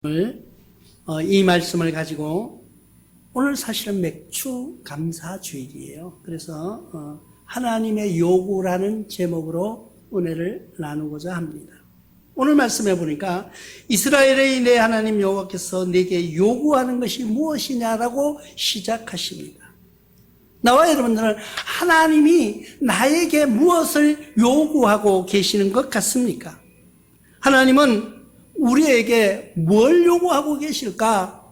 이 말씀을 가지고 오늘 사실은 맥주 감사 주일이에요. 그래서 하나님의 요구라는 제목으로 은혜를 나누고자 합니다. 오늘 말씀해 보니까 이스라엘의 내 하나님 여호와께서 내게 요구하는 것이 무엇이냐라고 시작하십니다. 나와 여러분들은 하나님이 나에게 무엇을 요구하고 계시는 것 같습니까? 하나님은 우리에게 뭘 요구하고 계실까?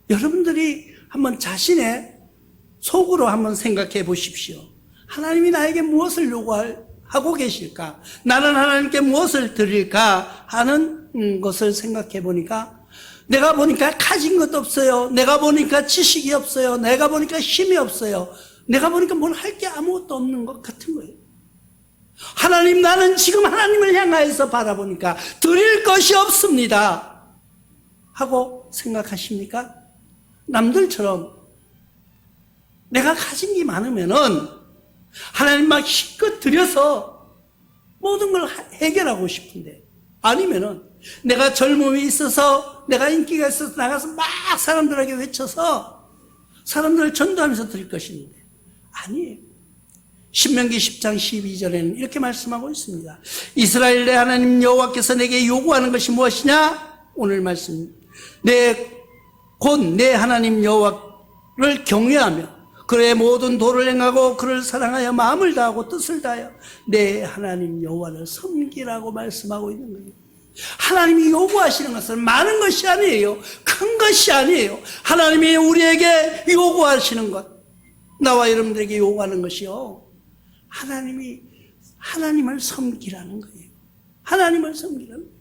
여러분들이 한번 자신의 속으로 한번 생각해 보십시오. 하나님이 나에게 무엇을 요구하고 계실까? 나는 하나님께 무엇을 드릴까? 하는 것을 생각해 보니까 내가 보니까 가진 것도 없어요. 내가 보니까 지식이 없어요. 내가 보니까 힘이 없어요. 내가 보니까 뭘 할 게 아무것도 없는 것 같은 거예요. 하나님, 나는 지금 하나님을 향하여서 바라보니까 드릴 것이 없습니다 하고 생각하십니까? 남들처럼 내가 가진 게 많으면은 하나님 막 힘껏 드려서 모든 걸 해결하고 싶은데, 아니면은 내가 젊음이 있어서 내가 인기가 있어서 나가서 막 사람들에게 외쳐서 사람들을 전도하면서 드릴 것인데, 아니에요. 신명기 10장 12절에는 이렇게 말씀하고 있습니다. 이스라엘 내 하나님 여호와께서 내게 요구하는 것이 무엇이냐? 오늘 말씀, 곧 내 하나님 여호와를 경외하며 그의 모든 도를 행하고 그를 사랑하여 마음을 다하고 뜻을 다하여 내 하나님 여호와를 섬기라고 말씀하고 있는 거예요. 하나님이 요구하시는 것은 많은 것이 아니에요. 큰 것이 아니에요. 하나님이 우리에게 요구하시는 것, 나와 여러분들에게 요구하는 것이요, 하나님을 섬기라는 거예요. 하나님을 섬기라는 거예요.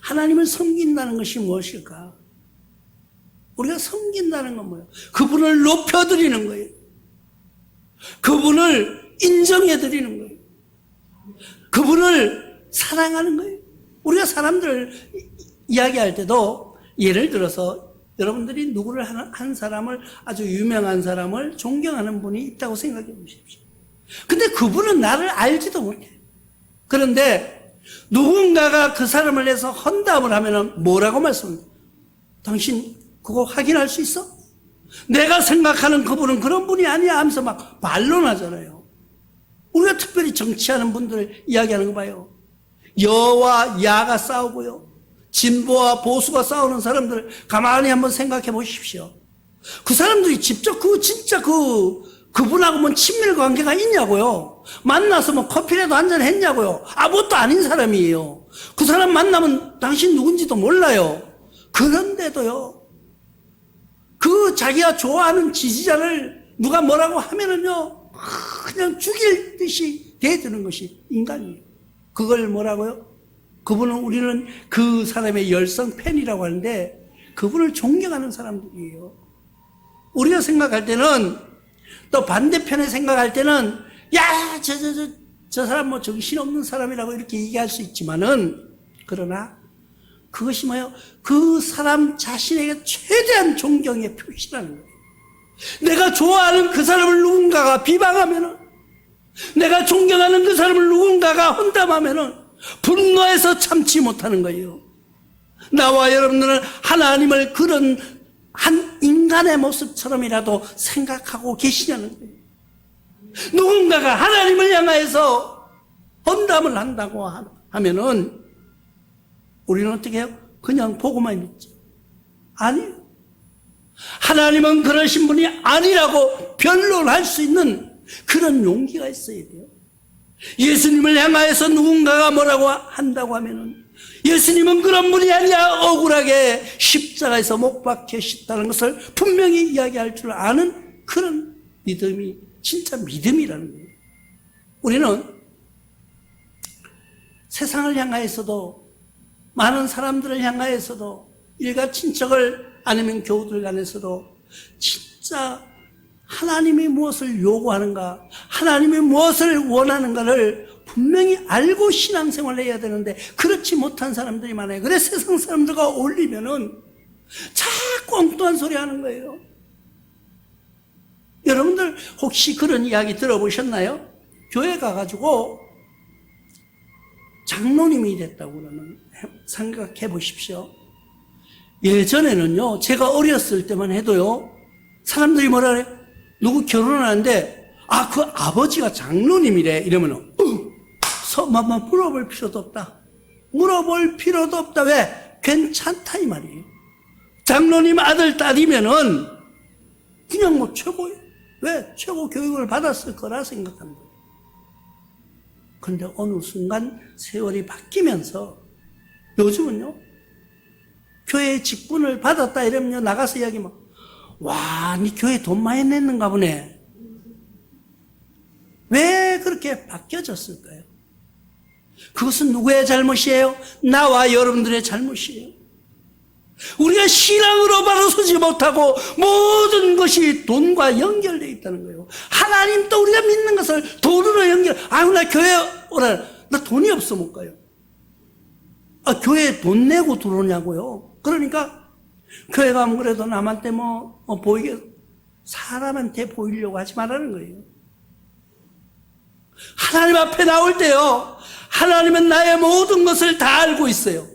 하나님을 섬긴다는 것이 무엇일까? 우리가 섬긴다는 건 뭐예요? 그분을 높여드리는 거예요. 그분을 인정해드리는 거예요. 그분을 사랑하는 거예요. 우리가 사람들 이야기할 때도 예를 들어서 여러분들이 누구를 한 사람을, 아주 유명한 사람을 존경하는 분이 있다고 생각해 보십시오. 근데 그분은 나를 알지도 못해. 그런데 누군가가 그 사람을 내서 헌담을 하면은 뭐라고 말씀합니까? 당신 그거 확인할 수 있어? 내가 생각하는 그분은 그런 분이 아니야 하면서 막 반론하잖아요. 우리가 특별히 정치하는 분들 이야기하는 거 봐요. 여와 야가 싸우고요, 진보와 보수가 싸우는 사람들 가만히 한번 생각해 보십시오. 그 사람들이 직접 그분하고 뭐 친밀 관계가 있냐고요? 만나서 뭐 커피라도 한잔 했냐고요? 아무것도 아닌 사람이에요. 그 사람 만나면 당신 누군지도 몰라요. 그런데도요, 그 자기가 좋아하는 지지자를 누가 뭐라고 하면은요, 그냥 죽일 듯이 대드는 것이 인간이에요. 그걸 뭐라고요? 우리는 그 사람의 열성 팬이라고 하는데, 그분을 존경하는 사람들이에요. 우리가 생각할 때는, 또 반대편에 생각할 때는, 야, 저 사람 뭐 정신없는 사람이라고 이렇게 얘기할 수 있지만은, 그러나 그것이 뭐예요? 그 사람 자신에게 최대한 존경의 표시라는 거예요. 내가 좋아하는 그 사람을 누군가가 비방하면은, 내가 존경하는 그 사람을 누군가가 헌담하면은 분노해서 참지 못하는 거예요. 나와 여러분들은 하나님을 그런 한 인간의 모습처럼이라도 생각하고 계시냐는 거예요. 누군가가 하나님을 향하여서 헌담을 한다고 하면은 우리는 어떻게 해요? 그냥 보고만 있지. 아니에요. 하나님은 그러신 분이 아니라고 변론할 수 있는 그런 용기가 있어야 돼요. 예수님을 향하여서 누군가가 뭐라고 한다고 하면은, 예수님은 그런 분이 아니야, 억울하게 십자가에서 못 박히셨다는 것을 분명히 이야기할 줄 아는 그런 믿음이 진짜 믿음이라는 거예요. 우리는 세상을 향하여서도, 많은 사람들을 향하여서도, 일가 친척을 아니면 교우들 간에서도 진짜 하나님이 무엇을 요구하는가, 하나님이 무엇을 원하는가를 분명히 알고 신앙생활을 해야 되는데 그렇지 못한 사람들이 많아요. 그래서 세상 사람들과 어울리면은 자꾸 엉뚱한 소리 하는 거예요. 여러분들 혹시 그런 이야기 들어보셨나요? 교회 가가지고 장로님이 됐다고 그러면 생각해 보십시오. 예전에는요, 제가 어렸을 때만 해도요, 사람들이 뭐라 그래? 누구 결혼하는데, 아, 그 아버지가 장로님이래. 이러면은, 물어볼 필요도 없다. 물어볼 필요도 없다. 왜? 괜찮다, 이 말이에요. 장로님 아들, 딸이면은, 그냥 뭐 최고예요. 왜? 최고 교육을 받았을 거라 생각합니다. 근데 어느 순간 세월이 바뀌면서, 요즘은요, 교회 직분을 받았다 이러면요, 나가서 이야기하면, 와, 니 교회 돈 많이 냈는가 보네. 왜 그렇게 바뀌어졌을까요? 그것은 누구의 잘못이에요? 나와 여러분들의 잘못이에요. 우리가 신앙으로 바로 서지 못하고 모든 것이 돈과 연결되어 있다는 거예요. 하나님도 우리가 믿는 것을 돈으로 아유, 나 교회 오라. 나 돈이 없어 못 가요. 아, 교회에 돈 내고 들어오냐고요. 그러니까 교회 가면 그래도 남한테 보이게, 사람한테 보이려고 하지 말라는 거예요. 하나님 앞에 나올 때요, 하나님은 나의 모든 것을 다 알고 있어요.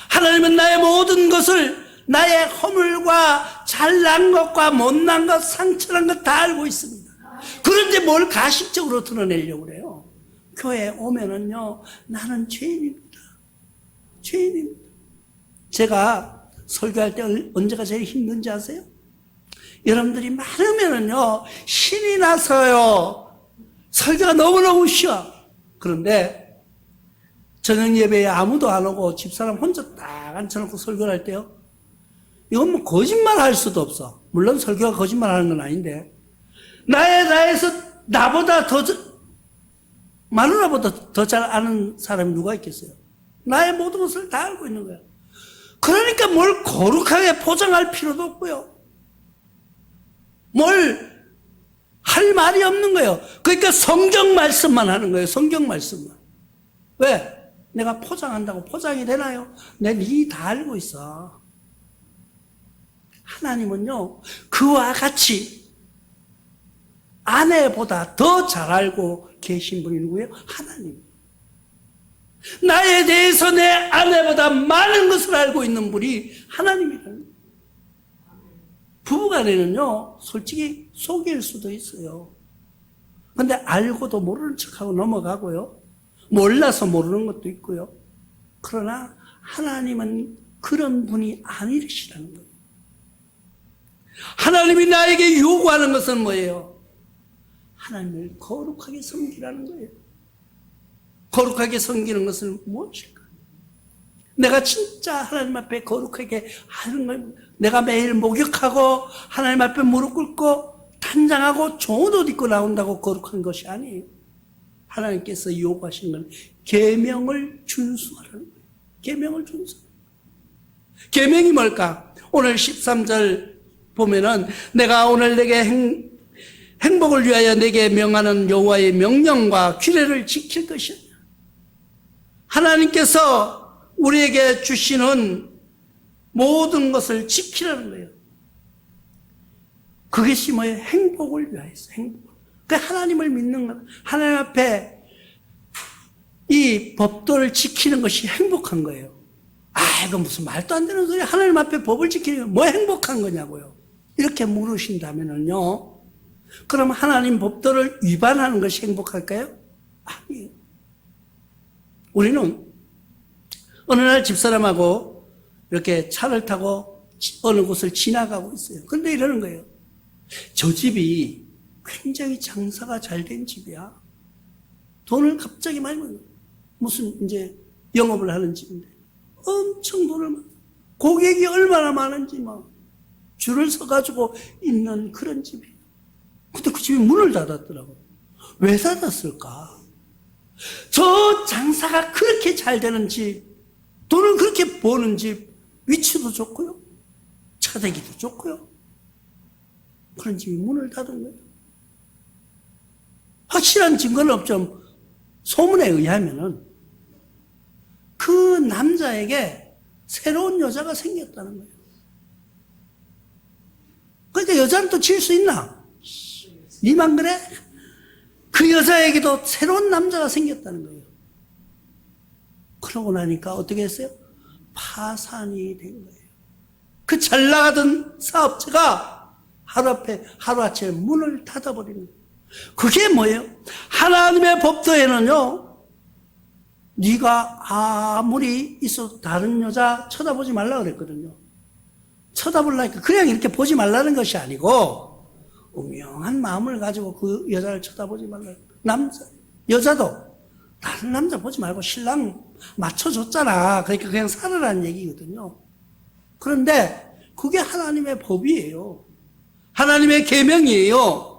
하나님은 나의 모든 것을, 나의 허물과 잘난 것과 못난 것, 상처난 것 다 알고 있습니다. 그런데 뭘 가식적으로 드러내려고 그래요. 교회에 오면은요, 나는 죄인입니다. 죄인입니다. 제가 설교할 때 언제가 제일 힘든지 아세요? 여러분들이 많으면은요, 신이 나서요, 설교가 너무너무 쉬워. 그런데 저녁 예배에 아무도 안 오고 집사람 혼자 딱 앉혀놓고 설교를 할 때요, 이건 뭐 거짓말 할 수도 없어. 물론 설교가 거짓말 하는 건 아닌데, 나에서 나보다 마누라보다 더 잘 아는 사람이 누가 있겠어요? 나의 모든 것을 다 알고 있는 거야. 그러니까 뭘 거룩하게 포장할 필요도 없고요, 뭘 할 말이 없는 거예요. 그러니까 성경 말씀만 하는 거예요. 성경 말씀만. 왜? 내가 포장한다고 포장이 되나요? 네 다 알고 있어. 하나님은요, 그와 같이 아내보다 더 잘 알고 계신 분이 누구예요? 하나님. 나에 대해서 내 아내보다 많은 것을 알고 있는 분이 하나님이다. 부부간에는요, 솔직히 속일 수도 있어요. 근데 알고도 모르는 척하고 넘어가고요, 몰라서 모르는 것도 있고요. 그러나 하나님은 그런 분이 아니시라는 거예요. 하나님이 나에게 요구하는 것은 뭐예요? 하나님을 거룩하게 섬기라는 거예요. 거룩하게 섬기는 것은 무엇일까? 내가 진짜 하나님 앞에 거룩하게 하는 걸, 내가 매일 목욕하고 하나님 앞에 무릎 꿇고 단장하고 좋은 옷 입고 나온다고 거룩한 것이 아니에요. 하나님께서 요구하시는 건 계명을 준수하라는 거예요. 계명을 준수하라는 거예요. 계명이 뭘까? 오늘 13절 보면은, 내가 오늘 내게 행복을 위하여 내게 명하는 여호와의 명령과 규례를 지킬 것이야. 하나님께서 우리에게 주시는 모든 것을 지키라는 거예요. 그것이 뭐예요? 행복을 위하여서, 행복을. 그 하나님을 믿는 것, 하나님 앞에 이 법도를 지키는 것이 행복한 거예요. 아, 이거 무슨 말도 안 되는 소리야. 하나님 앞에 법을 지키는 게 뭐 행복한 거냐고요. 이렇게 물으신다면요, 그럼 하나님 법도를 위반하는 것이 행복할까요? 아니에요. 우리는 어느 날 집사람하고 이렇게 차를 타고 어느 곳을 지나가고 있어요. 그런데 이러는 거예요. 저 집이 굉장히 장사가 잘 된 집이야. 돈을 갑자기 많이 벌어요. 무슨 이제 영업을 하는 집인데 엄청 돈을 많이, 고객이 얼마나 많은지 막 줄을 서가지고 있는 그런 집이에요. 근데 그 집이 문을 닫았더라고요. 왜 닫았을까? 저 장사가 그렇게 잘 되는 집, 돈을 그렇게 버는 집, 위치도 좋고요, 차대기도 좋고요, 그런 집이 문을 닫은 거예요. 확실한 증거는 없죠. 소문에 의하면은 그 남자에게 새로운 여자가 생겼다는 거예요. 그러니까 여자는 또 질 수 있나? 니만 그래? 그 여자에게도 새로운 남자가 생겼다는 거예요. 그러고 나니까 어떻게 했어요? 파산이 된 거예요. 그 잘 나가던 사업체가 하루아침에 문을 닫아버리는 거예요. 그게 뭐예요? 하나님의 법도에는요, 네가 아무리 있어도 다른 여자 쳐다보지 말라 그랬거든요. 쳐다보려니까 그냥 이렇게 보지 말라는 것이 아니고 음영한 마음을 가지고 그 여자를 쳐다보지 말라. 여자도 다른 남자 보지 말고 신랑 맞춰줬잖아. 그러니까 그냥 살으라는 얘기거든요. 그런데 그게 하나님의 법이에요. 하나님의 계명이에요.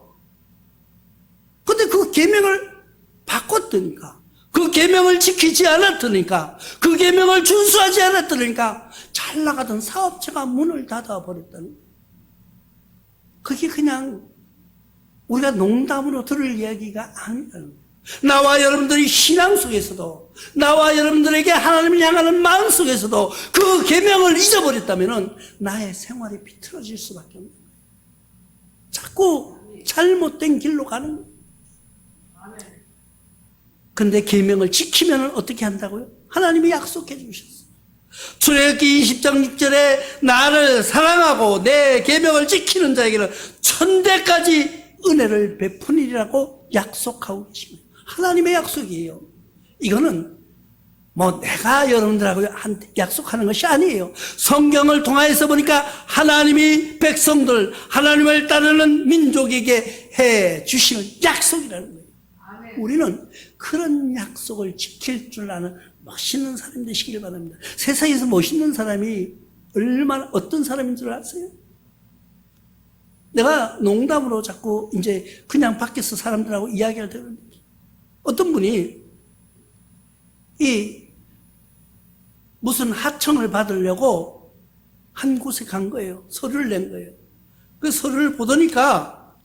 근데 그 계명을 바꿨더니까, 그 계명을 지키지 않았더니까, 그 계명을 준수하지 않았더니까 잘 나가던 사업체가 문을 닫아버렸다는 거예요. 그게 그냥 우리가 농담으로 들을 이야기가 아니라는 거예요. 나와 여러분들이 신앙 속에서도, 나와 여러분들에게 하나님을 향하는 마음 속에서도 그 계명을 잊어버렸다면 나의 생활이 비틀어질 수밖에 없는 거예요. 자꾸 잘못된 길로 가는 거예요. 근데 계명을 지키면 어떻게 한다고요? 하나님이 약속해 주셨어요. 출애굽기 20장 6절에 나를 사랑하고 내 계명을 지키는 자에게는 천대까지 은혜를 베푸니라고 약속하고 계십니다. 하나님의 약속이에요. 이거는 뭐 내가 여러분들하고 약속하는 것이 아니에요. 성경을 통해서 보니까 하나님이 백성들, 하나님을 따르는 민족에게 해 주시는 약속이라는 거예요. 우리는 그런 약속을 지킬 줄 아는 멋있는 사람이 되시길 바랍니다. 세상에서 멋있는 사람이 얼마나 어떤 사람인 줄 아세요? 내가 농담으로 자꾸 이제 그냥 밖에서 사람들하고 이야기를 들었는데 어떤 분이 무슨 하청을 받으려고 한 곳에 간 거예요. 서류를 낸 거예요. 그 서류를 보더니까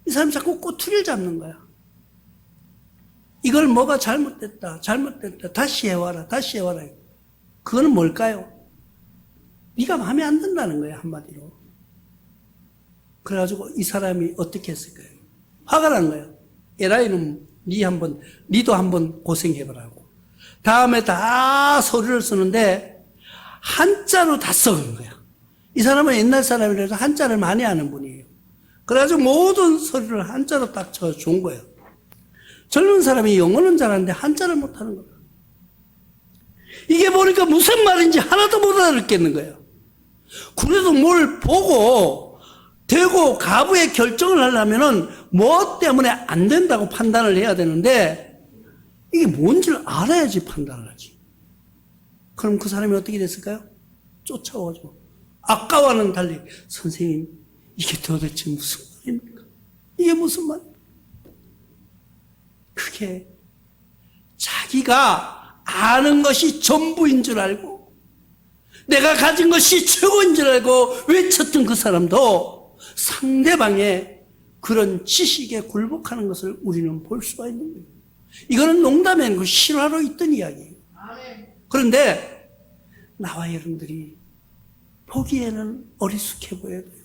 이 사람이 자꾸 꼬투리를 잡는 거야. 이걸 뭐가 잘못됐다, 다시 해와라. 그거는 뭘까요? 네가 마음에 안 든다는 거예요, 한마디로. 그래가지고 이 사람이 어떻게 했을까요? 화가 난 거예요. 에라이는 니도 한번 고생해보라고. 다음에 다 서류를 쓰는데 한자로 다 써온 거야. 이 사람은 옛날 사람이라서 한자를 많이 아는 분이에요. 그래가지고 모든 서류를 한자로 딱 적어준 거예요. 젊은 사람이 영어는 잘하는데 한자를 못하는 거예요. 이게 보니까 무슨 말인지 하나도 못 알아듣겠는 거예요. 그래도 뭘 보고 되고 가부의 결정을 하려면은 뭐 때문에 안 된다고 판단을 해야 되는데 이게 뭔지를 알아야지 판단을 하지. 그럼 그 사람이 어떻게 됐을까요? 쫓아오죠. 아까와는 달리 선생님 이게 도대체 무슨 말입니까? 이게 무슨 말입니까? 그게 자기가 아는 것이 전부인 줄 알고 내가 가진 것이 최고인 줄 알고 외쳤던 그 사람도 상대방의 그런 지식에 굴복하는 것을 우리는 볼 수가 있는 거예요. 이거는 농담이 아니고 실화로 있던 이야기예요. 그런데 나와 여러분들이 보기에는 어리숙해 보여도요.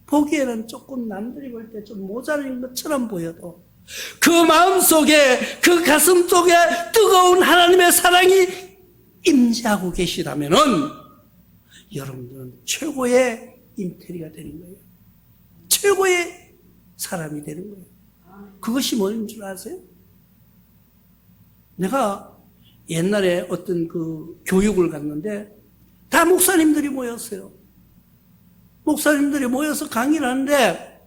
보기에는 조금 남들이 볼 때 좀 모자란 것처럼 보여도 그 마음속에 그 가슴 속에 뜨거운 하나님의 사랑이 임재하고 계시다면은 여러분들은 최고의 인테리가 되는 거예요. 최고의 사람이 되는 거예요. 그것이 뭔 줄 아세요? 내가 옛날에 어떤 그 교육을 갔는데 다 목사님들이 모였어요. 목사님들이 모여서 강의를 하는데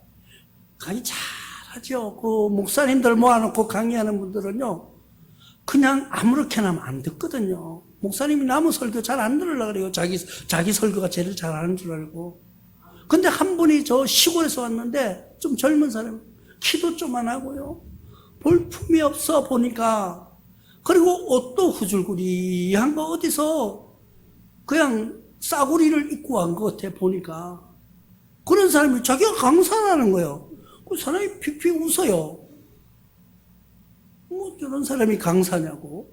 강의 잘하죠. 그 목사님들 모아놓고 강의하는 분들은요 그냥 아무렇게나 하면 안 듣거든요. 목사님이 남의 설교 잘 안 들으려고 그래요. 자기 설교가 제일 잘하는 줄 알고. 근데 한 분이 저 시골에서 왔는데 좀 젊은 사람, 키도 좀 안 하고요. 볼품이 없어 보니까. 그리고 옷도 후줄구리한 거 어디서 그냥 싸구리를 입고 간 것 같아 보니까. 그런 사람이 자기가 강사라는 거예요. 그 사람이 픽픽 웃어요. 뭐 저런 사람이 강사냐고.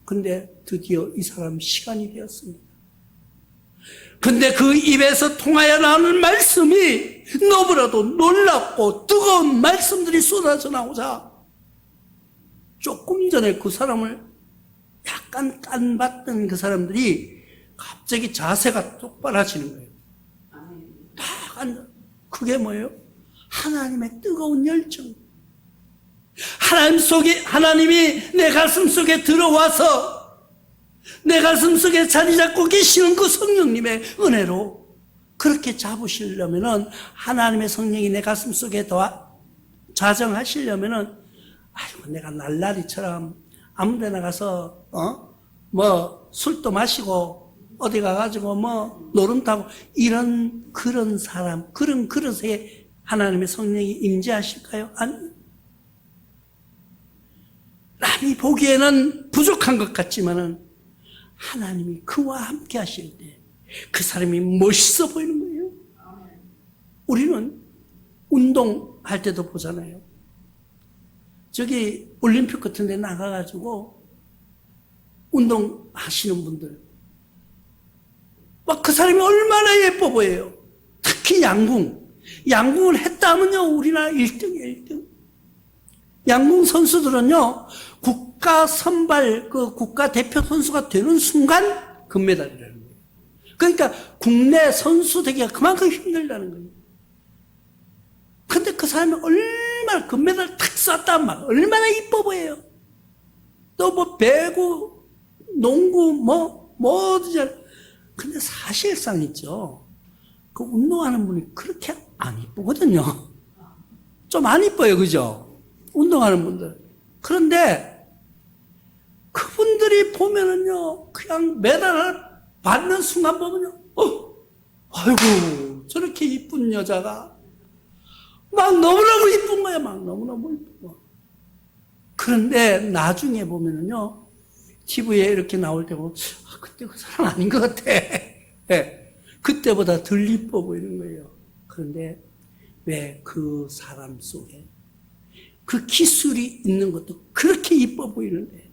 근데 드디어 이 사람 시간이 되었습니다. 근데 그 입에서 통하여 나오는 말씀이 너무나도 놀랍고 뜨거운 말씀들이 쏟아져 나오자 조금 전에 그 사람을 깐봤던 그 사람들이 갑자기 자세가 똑바라지는 거예요. 딱 앉아. 그게 뭐예요? 하나님의 뜨거운 열정. 하나님이 내 가슴 속에 들어와서 내 가슴 속에 자리 잡고 계시는 그 성령님의 은혜로 그렇게 잡으시려면은, 하나님의 성령이 내 가슴 속에 좌정하시려면은, 아이고, 내가 날라리처럼 아무 데나 가서, 술도 마시고, 어디 가가지고 노름 타고, 그런 사람, 그런 그릇에 하나님의 성령이 임재하실까요? 아니. 남이 보기에는 부족한 것 같지만은, 하나님이 그와 함께 하실 때, 그 사람이 멋있어 보이는 거예요. 우리는 운동할 때도 보잖아요. 저기 올림픽 같은 데 나가가지고 운동하시는 분들, 막 그 사람이 얼마나 예뻐 보여요. 특히 양궁을 했다 하면요, 우리나라 1등이에요, 1등. 양궁 선수들은요, 국가 선발, 국가 대표 선수가 되는 순간 금메달이라는 거예요. 그러니까 국내 선수 되기가 그만큼 힘들다는 거예요. 근데 그 사람이 얼마나 금메달 탁 쐈단 말이에요. 얼마나 이뻐 보여요. 또 배구, 농구, 뭐든지. 근데 사실상 있죠. 그 운동하는 분이 그렇게 안 이쁘거든요. 좀 안 이뻐요, 그죠? 운동하는 분들. 그런데 그분들이 보면은요, 그냥 메달을 받는 순간 보면요, 아이고, 저렇게 이쁜 여자가 막 너무너무 이쁜 거야, 막 너무너무 이쁜 거. 그런데 나중에 보면은요, TV에 이렇게 나올 때 보면, 그때 그 사람 아닌 것 같아. 네, 그때보다 덜 이뻐 보이는 거예요. 그런데 왜 그 사람 속에 그 기술이 있는 것도 그렇게 이뻐 보이는데,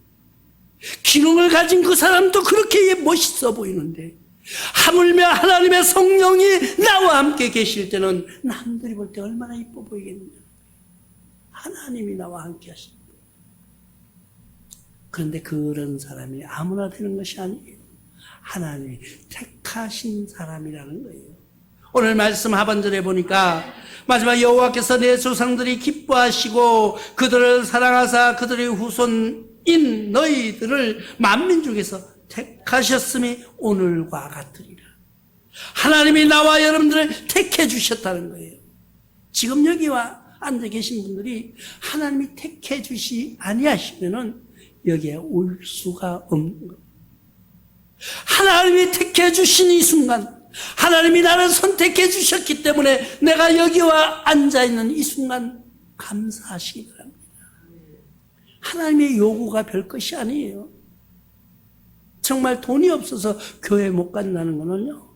기능을 가진 그 사람도 그렇게 멋있어 보이는데, 하물며 하나님의 성령이 나와 함께 계실 때는 남들이 볼 때 얼마나 이뻐 보이겠느냐. 하나님이 나와 함께 하십니다. 그런데 그런 사람이 아무나 되는 것이 아니에요. 하나님이 택하신 사람이라는 거예요. 오늘 말씀 하반절에 보니까 마지막 여호와께서 내 조상들이 기뻐하시고 그들을 사랑하사 그들의 후손인 너희들을 만민 중에서 택하셨음이 오늘과 같으리라. 하나님이 나와 여러분들을 택해 주셨다는 거예요. 지금 여기와 앉아 계신 분들이 하나님이 택해 주시 아니하시면은 여기에 올 수가 없는 거예요. 하나님이 택해 주신 이 순간, 하나님이 나를 선택해 주셨기 때문에 내가 여기와 앉아 있는 이 순간 감사하시기 바랍니다. 하나님의 요구가 별 것이 아니에요. 정말 돈이 없어서 교회 못 간다는 거는요,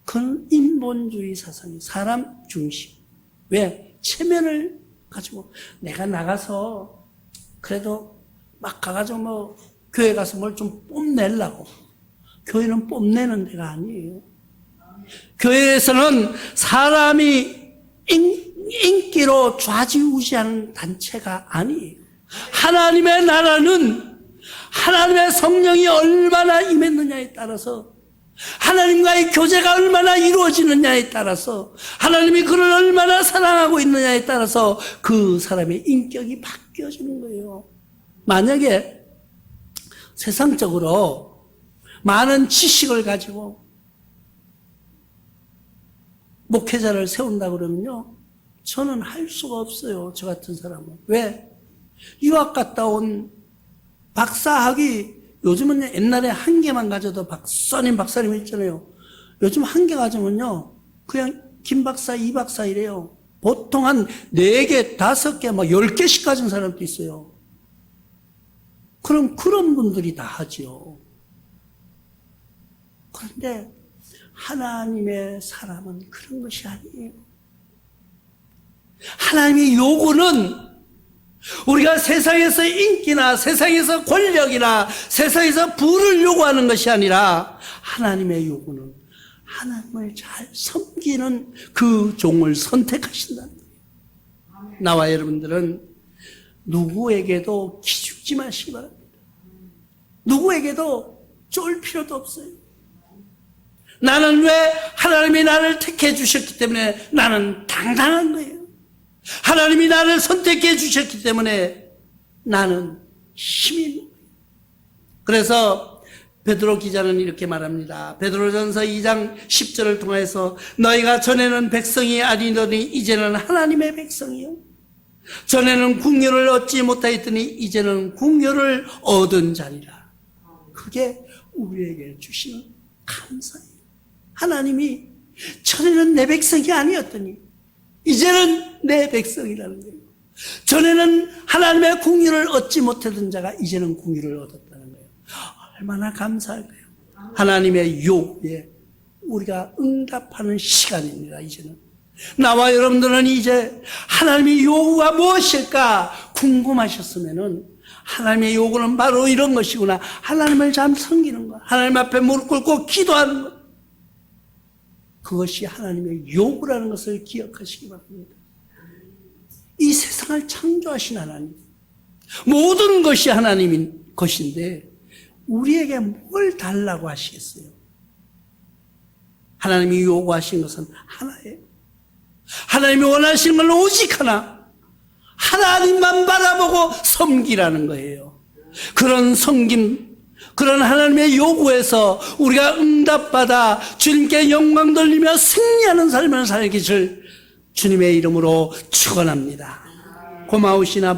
그건 인본주의 사상이 사람 중심. 왜? 체면을 가지고 내가 나가서 그래도 막 가가지고 교회 가서 뭘 좀 뽐내려고. 교회는 뽐내는 데가 아니에요. 교회에서는 사람이 인기로 좌지우지하는 단체가 아니에요. 하나님의 나라는 하나님의 성령이 얼마나 임했느냐에 따라서, 하나님과의 교제가 얼마나 이루어지느냐에 따라서, 하나님이 그를 얼마나 사랑하고 있느냐에 따라서 그 사람의 인격이 바뀌어지는 거예요. 만약에 세상적으로 많은 지식을 가지고 목회자를 세운다 그러면요, 저는 할 수가 없어요. 저 같은 사람은. 왜? 유학 갔다 온 박사학위, 요즘은 옛날에 한 개만 가져도 박사님 있잖아요. 요즘 한 개 가지면요, 그냥 김 박사, 이 박사 이래요. 보통 한 4개, 5개, 10개씩 가진 사람도 있어요. 그럼 그런 분들이 다 하죠. 그런데 하나님의 사람은 그런 것이 아니에요. 하나님의 요구는 우리가 세상에서 인기나 세상에서 권력이나 세상에서 부를 요구하는 것이 아니라, 하나님의 요구는 하나님을 잘 섬기는 그 종을 선택하신다는 거예요. 나와 여러분들은 누구에게도 기죽지 마시기 바랍니다. 누구에게도 쫄 필요도 없어요. 나는 왜 하나님이 나를 택해 주셨기 때문에 나는 당당한 거예요. 하나님이 나를 선택해 주셨기 때문에 나는 힘이 있는 거예요. 그래서 베드로 기자는 이렇게 말합니다. 베드로전서 2장 10절을 통해서 너희가 전에는 백성이 아니더니 이제는 하나님의 백성이요. 전에는 국료를 얻지 못하였더니 이제는 국료를 얻은 자니라. 그게 우리에게 주시는 감사예요. 하나님이 전에는 내 백성이 아니었더니 이제는 내 백성이라는 거예요. 전에는 하나님의 국유를 얻지 못하던 자가 이제는 국유를 얻었다는 거예요. 얼마나 감사할까요? 하나님의 요구에 우리가 응답하는 시간입니다. 이제는 나와 여러분들은 이제 하나님의 요구가 무엇일까 궁금하셨으면은 하나님의 요구는 바로 이런 것이구나. 하나님을 잘 섬기는 것, 하나님 앞에 무릎 꿇고 기도하는 것, 그것이 하나님의 요구라는 것을 기억하시기 바랍니다. 이 세상을 창조하신 하나님, 모든 것이 하나님인 것인데 우리에게 뭘 달라고 하시겠어요? 하나님이 요구하신 것은 하나예요. 하나님이 원하시는 건 오직 하나, 하나님만 바라보고 섬기라는 거예요. 그런 섬김, 그런 하나님의 요구에서 우리가 응답받아 주님께 영광 돌리며 승리하는 삶을 살기 줄 주님의 이름으로 축원합니다. 고마우신 아버지,